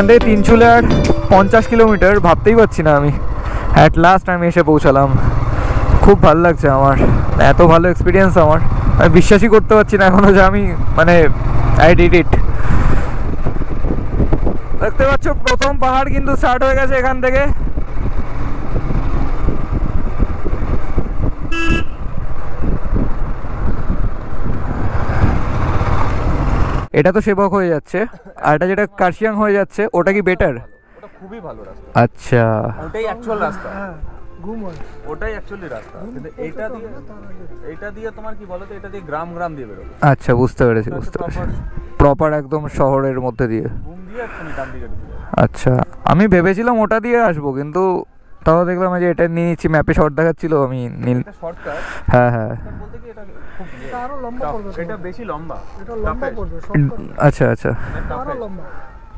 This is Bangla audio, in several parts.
এখান থেকে তিনচুলে আর 50 কিলোমিটার, ভাবতেই পারছি না আমি অ্যাট লাস্ট আমি এসে পৌঁছালাম। খুব ভালো লাগছে আমার, এত ভালো এক্সপিরিয়েন্স আমার, আমি বিশ্বাসই করতে পারছি না এখনো যে আমি মানে আই ডিড ইট। দেখতে পাচ্ছ প্রথম পাহাড় কিন্তু স্টার্ট হয়ে গেছে এখান থেকে। এটা তো সেবক হয়ে যাচ্ছে, আর এটা যেটা কার্শিয়াং হয়ে যাচ্ছে ওটা কি বেটার? ওটা খুবই ভালো রাস্তা। আচ্ছা, ওটাই অ্যাকচুয়াল রাস্তা। ওটাই অ্যাকচুয়ালি রাস্তা, কিন্তু এইটা দিয়ে তোমার কি বলতো, এটা দিয়ে গ্রাম দিয়ে বেরোবে। আচ্ছা বুঝতে পেরেছি বুঝতে পেরেছি, প্রপার একদম শহরের মধ্যে দিয়ে। ঘুম দিয়ে তুমি ডান দিকে ঢুকে যাবে। আচ্ছা, আমি ভেবেছিলাম ওটা দিয়ে আসবো, কিন্তু তাও দেখলাম যে এটা নিয়ে নিচ্ছি, ম্যাপে শর্ট দেখাচ্ছিল আমি নীল। এটা শর্টকাট। হ্যাঁ হ্যাঁ, বলতে কি এটা খুব আরো লম্বা পড়বে, এটা বেশি লম্বা, এটা লম্বা পড়বে আচ্ছা আচ্ছা, আরো লম্বা,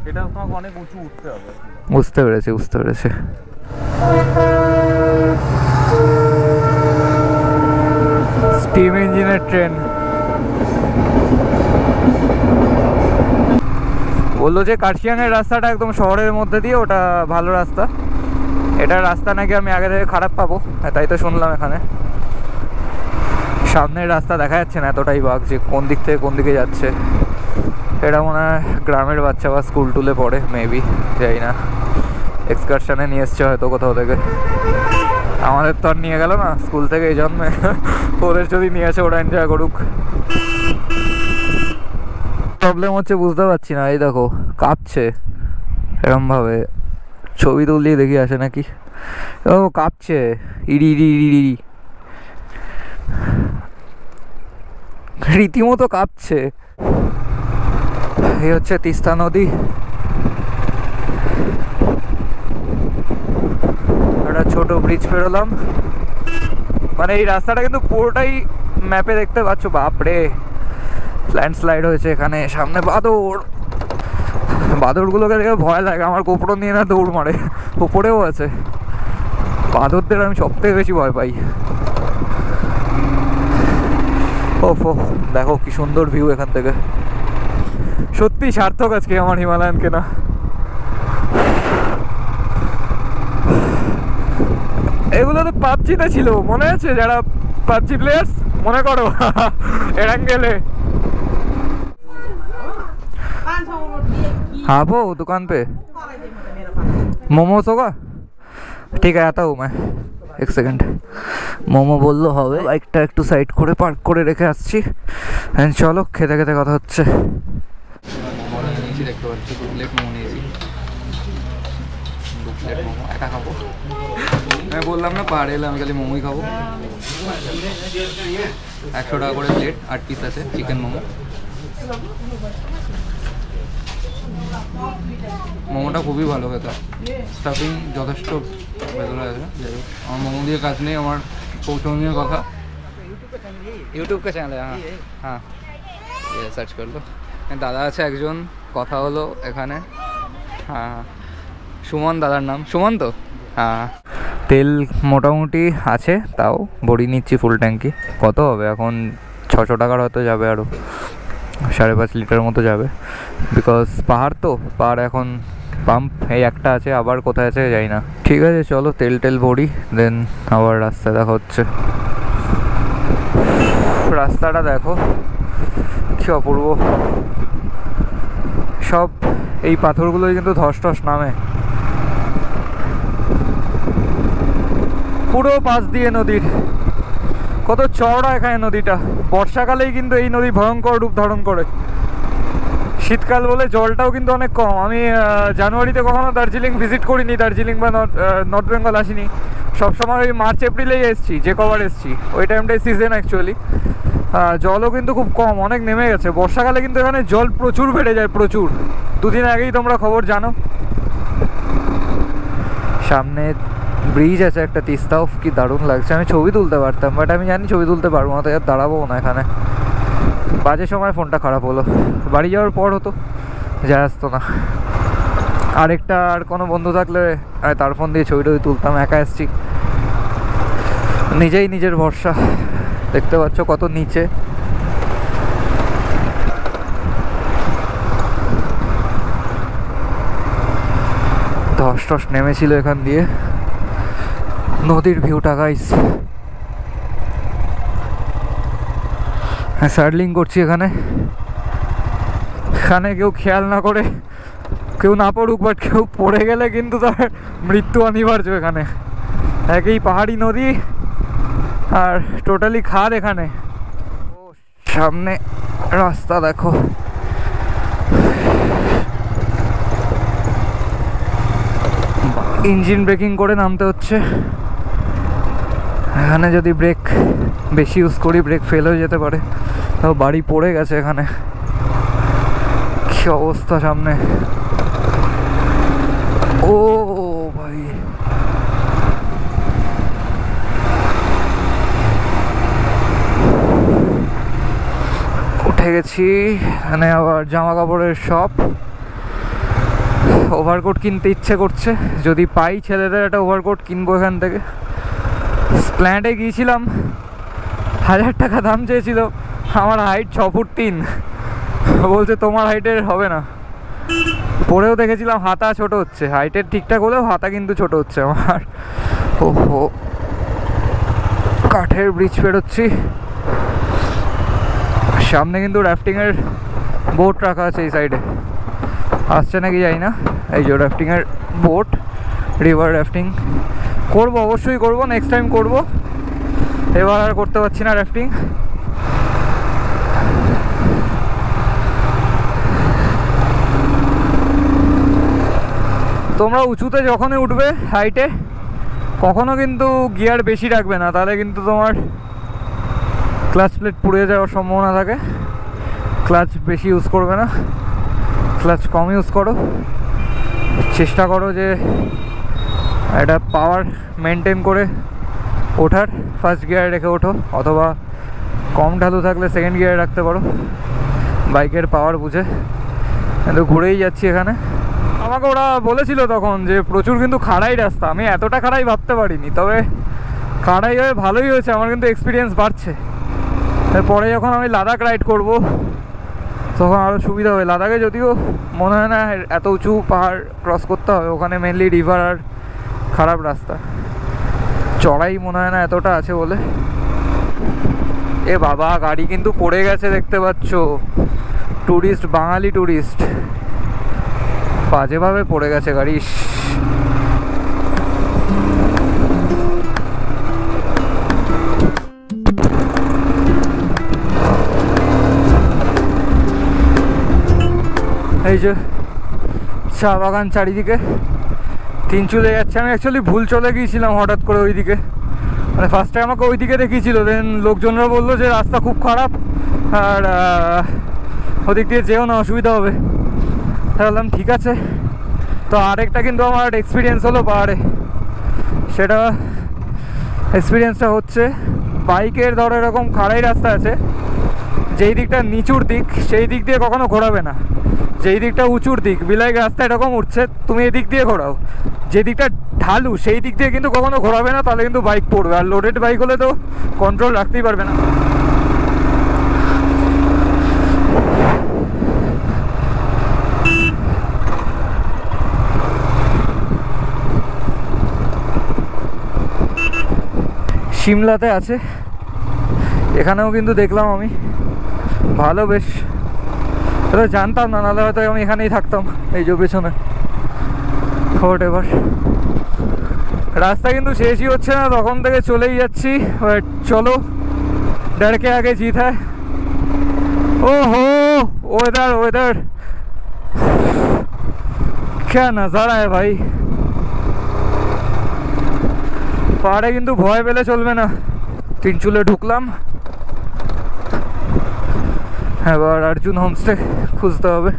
এটা তোমাকে অনেক উঁচু উঠতে হবে। বুঝতে পেরেছি বুঝতে পেরেছি। স্টিম ইঞ্জিনের ট্রেন। বললো যে কার্শিয়াংয়ের রাস্তাটা একদম শহরের মধ্যে দিয়ে, ওটা ভালো রাস্তা। এটার রাস্তা নাকি আমি আগে থেকে খারাপ পাবো, তাই তো শুনলাম। এখানে সামনের রাস্তা দেখা যাচ্ছে না, এতটাই বাঘ যে কোন দিক থেকে কোন দিকে যাচ্ছে। এটা মনে হয় গ্রামের বাচ্চা বা স্কুল টুলে পড়ে মেবি, যাই না, এক্সকারশনে নিয়ে এসছে হয়তো কোথাও থেকে। আমাদের তো আর নিয়ে গেল না স্কুল থেকে এই জন্মে, ওদের যদি নিয়ে আসে ওরা এনজয় করুক। প্রবলেম হচ্ছে বুঝতে পারছি না, এই দেখো কাঁপছে এরমভাবে, ছবি তুললেই দেখি আসে নাকি। ও কাঁপছে, ইডি ইডি ইডি, রীতিমতো কাঁপছে। এই হচ্ছে তিস্তা নদী, একটা ছোট ব্রিজ পেরোলাম। মানে এই রাস্তাটা কিন্তু পুরোটাই ম্যাপে দেখতে পাচ্ছ, বাপরে ল্যান্ডস্লাইড হয়েছে এখানে, সামনে বাদর, বাদরগুলোকে দেখে ভয় লাগে আমার, গোপড়ো নিয়ে না দৌড় মারে, ওপরেও আছে। বাদরদের আমি সব থেকে বেশি ভয় পাই। ওফো, দেখো কি সুন্দর ভিউ এখান থেকে, সত্যি সার্থক আজকে আমার হিমালয়ান কেনা। এগুলো তো পাবজিতে ছিল মনে আছে, যারা পাবজি প্লেয়ার্স মনে করো এরাঙ্গেলে। हाँ वो दुकान पे मोमोज होगा, ठीक है आता हूँ मैं, एक सेकेंड। মোমো বললো হবে, বাইকটা একটু সাইড করে পার্ক করে রেখে আসছি। চলো খেতে খেতে কথা হচ্ছে। মোমো নিয়েছি, দেখতে পাচ্ছি 2 প্লেট মোমো নিয়েছি, 2 প্লেট মোমো একা খাবো। আমি বললাম না পাহাড়ে এলে আমি খালি মোমোই খাবো। 100 টাকা করে প্লেট, 8 পিস আছে চিকেন মোমো। মোমোটা খুবই ভালো খেতে, স্টাফিং যথেষ্ট ভেতরে আছে। যাই হোক, আমার মোমো দিয়ে কাজ নেই, আমার পৌঁছনীয় কথা। ইউটিউব কা চ্যানেল হ্যাঁ হ্যাঁ, সার্চ করলো। দাদা আছে একজন, কথা হলো এখানে। হ্যাঁ সুমন দাদার নাম, সুমন তো। হ্যাঁ, তেল মোটামুটি আছে, তাও ভরি নিচ্ছি ফুল ট্যাঙ্কি। কত হবে এখন, 600 টাকার হয়তো যাবে, আরও 5.5 লিটার মতো যাবে। বিকজ পাহাড় তো, পাহাড় এখন পাম্প এই একটা আছে, আবার কোথায় আছে যাই না। ঠিক আছে চলো তেল ভরি, দেন আবার রাস্তায় দেখা হচ্ছে। রাস্তাটা দেখো কি অপূর্ব, সব এই পাথরগুলোই কিন্তু ধস টস নামে। পুরো পাশ দিয়ে নদীর, কত চওড়া এখানে নদীটা। বর্ষাকালেই কিন্তু এই নদী ভয়ঙ্কর রূপ ধারণ করে, শীতকাল বলে জলটাও কিন্তু অনেক কম। আমি জানুয়ারিতে কখনো দার্জিলিং ভিজিট করিনি, দার্জিলিং বা নর্থ বেঙ্গল আসিনি, সবসময় ওই মার্চ এপ্রিলেই এসেছি, যে কবার এসেছি ওই টাইমটাই সিজন অ্যাকচুয়ালি। জলও কিন্তু খুব কম, অনেক নেমে গেছে। বর্ষাকালে কিন্তু এখানে জল প্রচুর বেড়ে যায়, প্রচুর। 2 দিন আগেই তোমরা খবর জানো। সামনে ব্রিজ আছে একটা, তিস্তাও কি দারুণ লাগছে। আমি ছবি তুলতে পারতাম, বাট আমি জানি ছবি তুলতে পারবো না, তাই আর দাঁড়াবো না এখানে। বাজে সময় ফোনটা খারাপ হলো, বাড়ি যাওয়ার পর হতো, যা আসতো না। আরেকটা আর কোনো বন্ধু থাকলে তার ফোন দিয়ে ছবি তুলতাম, একা এসছি, নিজেই নিজের ভরসা। দেখতে পাচ্ছ কত নিচে। ধস টস নেমেছিল এখান দিয়ে। নদীর ভিউটা গাইস, সার্লিং করছি এখানে। এখানে কেউ খেয়াল না করে, কেউ না পড়ুক, বাট কেউ পড়ে গেলে কিন্তু তার মৃত্যু অনিবার্য। এখানে একই পাহাড়ি নদী আর টোটালি খাদ এখানে। সামনে রাস্তা দেখো, ইঞ্জিন ব্রেকিং করে নামতে হচ্ছে। এখানে যদি ব্রেক বেশি ইউজ করি ব্রেক ফেল হয়ে যেতে পারে। তো বাড়ি পড়ে গেছে এখানে, কি অবস্থা সামনে। ও ভাই, উঠে গেছি। এখানে আবার জামা কাপড়ের শপ। ওভারকোট কিনতে ইচ্ছে করছে, যদি পাই ছেলেদের একটা ওভারকোট কিনবো এখান থেকে। স্প্ল্যান্ডে গিয়েছিলাম, 1000 টাকা দাম চেয়েছিল। আমার হাইট 6 ফুট 3, বলছে তোমার হাইটের হবে না। পরেও দেখেছিলাম হাতা ছোট হচ্ছে, হাইটের ঠিকঠাক হলেও হাতা কিন্তু ছোট হচ্ছে আমার। ওহো, কাঠের ব্রিজ পেরোচ্ছি। সামনে কিন্তু রাফটিংয়ের বোট রাখা আছে এই সাইডে, আসছে নাকি জানি না। এই যে রাফটিংয়ের বোট, রিভার রাফটিং করবো, অবশ্যই করবো, নেক্সট টাইম করবো। এবার আর করতে পারছি না রাফটিং। তোমরা উঁচুতে যখনই উঠবে হাইটে, কখনো কিন্তু গিয়ার বেশি রাখবে না, তাহলে কিন্তু তোমার ক্লাচ প্লেট পুড়ে যাওয়ার সম্ভাবনা থাকে। ক্লাচ বেশি ইউজ করবে না, ক্লাচ কম ইউজ করো। চেষ্টা করো যে এটা পাওয়ার মেনটেন করে ওঠার, ফার্স্ট গিয়ার রেখে ওঠো, অথবা কম ঢালু থাকলে সেকেন্ড গিয়ার রাখতে পারো, বাইকের পাওয়ার বুঝে। কিন্তু ঘুরেই যাচ্ছি এখানে। আমাকে ওরা বলেছিল তখন যে প্রচুর কিন্তু খাড়াই রাস্তা। আমি এতটা খাড়াই ভাবতে পারিনি, তবে খাড়াই হয়ে ভালোই হয়েছে, আমার কিন্তু এক্সপিরিয়েন্স বাড়ছে। এরপরে যখন আমি লাদাখ রাইড করব তখন আরও সুবিধা হবে। লাদাখে যদিও মনে হয় না এত উঁচু পাহাড় ক্রস করতে হবে, ওখানে মেনলি রিভার আর খারাপ রাস্তা, চড়াই মনে হয় না এতটা আছে বলে। এ বাবা, গাড়ি কিন্তু পড়ে গেছে দেখতে পাচ্ছ। ট্যুরিস্ট, বাঙালি ট্যুরিস্ট, বাজেভাবে পড়ে গেছে গাড়ি। এই যে চা বাগান চারিদিকে, তিন চলে যাচ্ছে। আমি অ্যাকচুয়ালি ভুল চলে গিয়েছিলাম হঠাৎ করে ওইদিকে, মানে ফার্স্টে আমাকে ওইদিকে দেখিয়েছিল, দেন লোকজনরা বললো যে রাস্তা খুব খারাপ আর ওদিক দিয়ে যেও না, অসুবিধা হবে। বললাম ঠিক আছে। তো আরেকটা কিন্তু আমার এক্সপিরিয়েন্স হলো পাহাড়ে, সেটা এক্সপিরিয়েন্সটা হচ্ছে বাইকের ধরো এরকম খাড়াই রাস্তা আছে, যেই দিকটা নিচুর দিক সেই দিক দিয়ে কখনো ঘোরাবে না। যেই দিকটা উঁচুর দিক, বিলাইক রাস্তা এরকম উঠছে, তুমি এদিক দিয়ে ঘোরাও। যে দিকটা ঢালু সেই দিক দিয়ে কিন্তু কখনো ঘোরাবে না, তাহলে কিন্তু বাইক পড়বে। আর লোডেড বাইক হলে তো কন্ট্রোল রাখতেই পারবে না। সিমলাতে আছে, এখানেও কিন্তু দেখলাম আমি, ভালো বেশ। এটা জানতাম না, নাহলে হয়তো আমি এখানেই থাকতাম। এই যে পেছনে হোয়াট এভার, রাস্তা কিন্তু শেষই হচ্ছে না, তখন থেকে চলেই যাচ্ছি। চলো, ডরকে আগে জিত হ্যায়। ও হো, ওয়েদার ওয়েদার क्या नजारा है भाई। পাহাড়ে কিন্তু ভয় পেলে চলবে না। তিনচুলে ঢুকলাম, এবার অর্জুন হোমস্টে খুঁজতে হবে।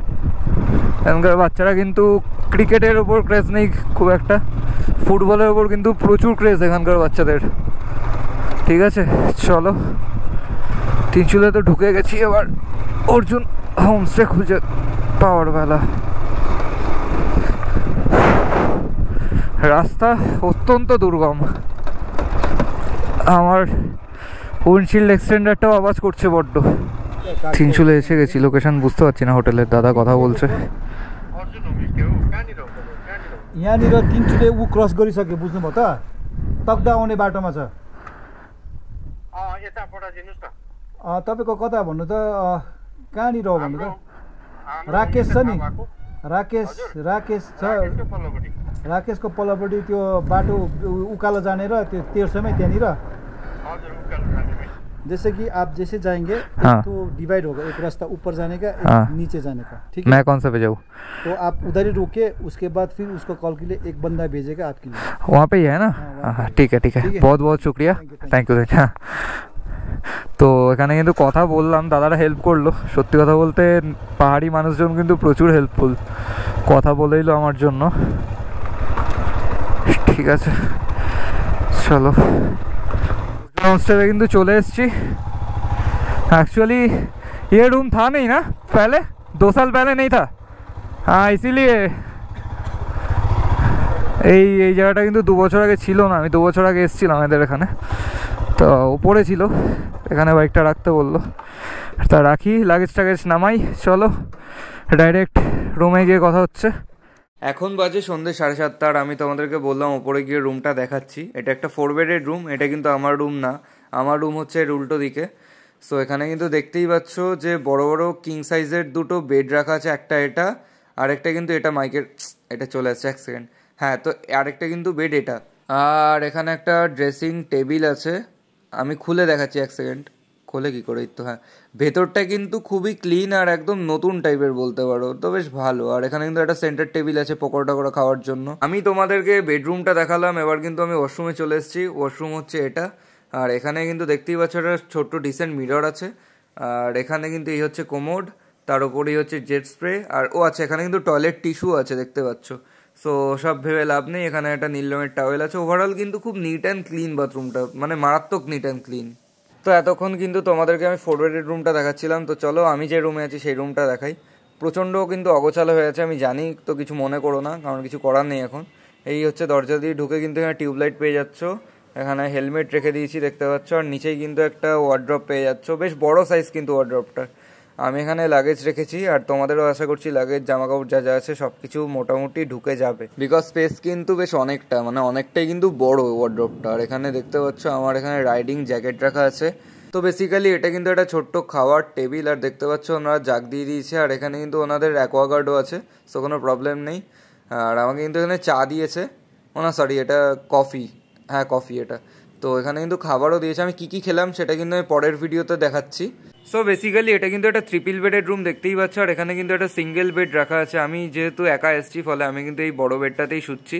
এখানকার বাচ্চারা কিন্তু ক্রিকেটের ওপর ক্রেজ নেই খুব একটা, ফুটবলের ওপর কিন্তু প্রচুর ক্রেজ এখানকার বাচ্চাদের। ঠিক আছে, চলো, তিনচুলে তো ঢুকে গেছি, এবার অর্জুন হোমস্টে খুঁজে পাওয়ার বেলা। রাস্তা অত্যন্ত দুর্গম, আমার উইন্ডশিল্ড এক্সটেন্ডারটাও আওয়াজ করছে বড্ড। তিনচুলে এসে গেছি, লোকেশন বুঝতে পারছি না হোটেলের। দাদা কথা বলছে। यहाँनिर तिनचुले ऊ क्रस गरिसक्यो बुझ्नुभयो त तक्दा आउने बाटोमा छ तपाईँको कता भन्नु त कहाँनिर हो भन्नु त राकेश छ नि राकेश छ राकेशको पल्लोपट्टि त्यो बाटो उकालो जाने र त्यो तेर्सोमै त्यहाँनिर जैसे कि आप जैसे जाएंगे तो डिवाइड होगा एक रास्ता ऊपर जाने का एक नीचे जाने का ठीक है मैं कौन सा पे जाऊँ तो आप उधर ही रुके उसके बाद फिर उसको कॉल के लिए एक बंदा भेजेगा आपके लिए वहाँ पे ही है ना ठीक है बहुत बहुत शुक्रिया थैंक यू তো এখানে কিন্তু কথা বললাম দাদারা হেল্প করলো সত্যি কথা বলতে পাহাড়ি মানুষজন কিন্তু প্রচুর হেল্পফুল কথা বলেইলো আমার জন্য ঠিক আছে চলো होमस्टे किंतु चले एक्चुअली ये रूम था नहीं ना पहले 2 साल पहले नहीं था हाँ इसीलिए এই জায়গাটা কিন্তু 2 বছর আগে ছিল না আমি 2 বছর আগে এসেছিলাম এদের এখানে তো উপরে ছিল এখানে বাইকটা রাখতে বললো তা রাখি লাগেজ টাগেজ নামাই চলো ডাইরেক্ট রুমে গিয়ে কথা হচ্ছে এখন বাজে সন্ধ্যে 7:30 আর আমি তোমাদেরকে বললাম উপরে গিয়ে রুমটা দেখাচ্ছি এটা একটা 4 বেডের রুম এটা কিন্তু আমার রুম না আমার রুম হচ্ছে এর উল্টো দিকে সো এখানে কিন্তু দেখতেই পাচ্ছ যে বড় বড় কিং সাইজের দুটো বেড রাখা আছে একটা এটা আর একটা কিন্তু এটা মাইকের এটা চলে আসছে এক সেকেন্ড হ্যাঁ তো আরেকটা কিন্তু বেড এটা আর এখানে একটা ড্রেসিং টেবিল আছে আমি খুলে দেখাচ্ছি এক সেকেন্ড खोले की करे तो हाँ भेतरटा किन्तु खूबी क्लिन और एकदम नतून टाइपेर बोलते पारो तो बेश भालो और एखाने किन्तु एकटा सेंटर टेबिल आछे पकोड़ा टकोड़ा खाওয়ার জন্য আমি তোমাদেরকে বেডরুমটা দেখালাম এবার কিন্তু আমি ওয়াশরুমে চলে এসেছি ওয়াশরুম হচ্ছে এটা আর এখানে কিন্তু দেখতেই পাচ্ছ একটা ছোট ডিসেন্ট মিরর আছে আর এখানে কিন্তু এই হচ্ছে কোমোড তার উপরেই হচ্ছে জেট স্প্রে আর ও আচ্ছা এখানে কিন্তু টয়লেট টিস্যু আছে দেখতে পাচ্ছ সো সব ভেবে লাভ নেই এখানে একটা নীল রঙের টাওয়েল আছে ওভারঅল কিন্তু খুব নিট অ্যান্ড ক্লিন বাথরুমটা মানে মারাত্মক নিট অ্যান্ড ক্লিন তো এতক্ষণ কিন্তু তোমাদেরকে আমি 4 বেডের রুমটা দেখাচ্ছিলাম তো চলো আমি যে রুমে আছি সেই রুমটা দেখাই প্রচণ্ড কিন্তু অগোছালো হয়ে আছে আমি জানি তো কিছু মনে করো না কারণ কিছু করার নেই এখন এই হচ্ছে দরজা দিয়ে ঢুকে কিন্তু এখানে টিউবলাইট পেয়ে যাচ্ছ এখানে হেলমেট রেখে দিয়েছি দেখতে পাচ্ছ আর নিচেই কিন্তু একটা ওয়ার্ড্রপ পেয়ে যাচ্ছ বেশ বড় সাইজ কিন্তু ওয়ার্ড্রপটা আমি এখানে লাগেজ রেখেছি আর তোমাদেরও আশা করছি লাগেজ জামাকাপড় যা যা আছে সব কিছু মোটামুটি ঢুকে যাবে বিকজ স্পেস কিন্তু বেশ অনেকটা মানে অনেকটাই কিন্তু বড় ওয়ার্ড্রপটা আর এখানে দেখতে পাচ্ছ আমার এখানে রাইডিং জ্যাকেট রাখা আছে তো বেসিক্যালি এটা কিন্তু একটা ছোট্ট খাওয়ার টেবিল আর দেখতে পাচ্ছ ওনারা জাগ দিয়ে দিয়েছে আর এখানে কিন্তু ওনাদের অ্যাকোয়াগার্ডও আছে সো কোনো প্রবলেম নেই আর আমাকে কিন্তু এখানে চা দিয়েছে সরি এটা কফি হ্যাঁ কফি এটা তো এখানে কিন্তু খাবারও দিয়েছে আমি কী কী খেলাম সেটা কিন্তু আমি পরের ভিডিওতে দেখাচ্ছি সো বেসিক্যালি এটা কিন্তু একটা 3 বেডের রুম দেখতেই পাচ্ছ আর এখানে কিন্তু একটা সিঙ্গেল বেড রাখা আছে আমি যেহেতু একা এসেছি ফলে আমি কিন্তু এই বড় বেডটাতেই শুচ্ছি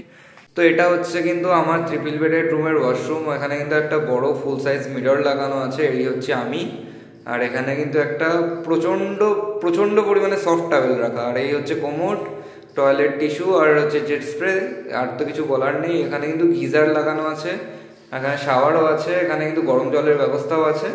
তো এটা হচ্ছে কিন্তু আমার 3 বেডের রুমের ওয়াশরুম এখানে কিন্তু একটা বড় ফুল সাইজ মিরর লাগানো আছে এই হচ্ছে আমি আর এখানে কিন্তু একটা প্রচণ্ড পরিমাণে সফট টাওয়েল রাখা আর এই হচ্ছে কোমোড টয়লেট টিস্যু আর হচ্ছে জেট স্প্রে আর তো কিছু বলার নেই এখানে কিন্তু গিজার লাগানো আছে এখানে শাওয়ারও আছে এখানে কিন্তু গরম জলের ব্যবস্থাও আছে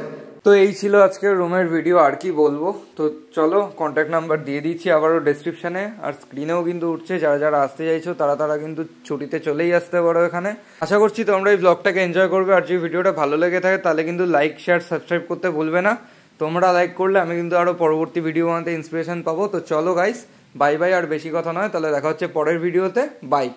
তো এই ছিল আজকের রুমের ভিডিও আর কি বলবো তো চলো কন্ট্যাক্ট নাম্বার দিয়ে দিচ্ছি আবারও ডেসক্রিপশনে আর স্ক্রিনেও কিন্তু উঠছে যারা যারা আসতে চাইছো তারা কিন্তু ছুটিতে চলেই আসতে পারো এখানে আশা করছি তোমরা এই ব্লগটাকে এনজয় করবে আর যদি ভিডিওটা ভালো লেগে থাকে তাহলে কিন্তু লাইক শেয়ার সাবস্ক্রাইব করতে ভুলবে না তোমরা লাইক করলে আমি কিন্তু আরও পরবর্তী ভিডিও বানাতে ইন্সপিরেশন পাবো তো চলো গাইস বাই বাই আর বেশি কথা নয় তাহলে দেখা হচ্ছে পরের ভিডিওতে বাই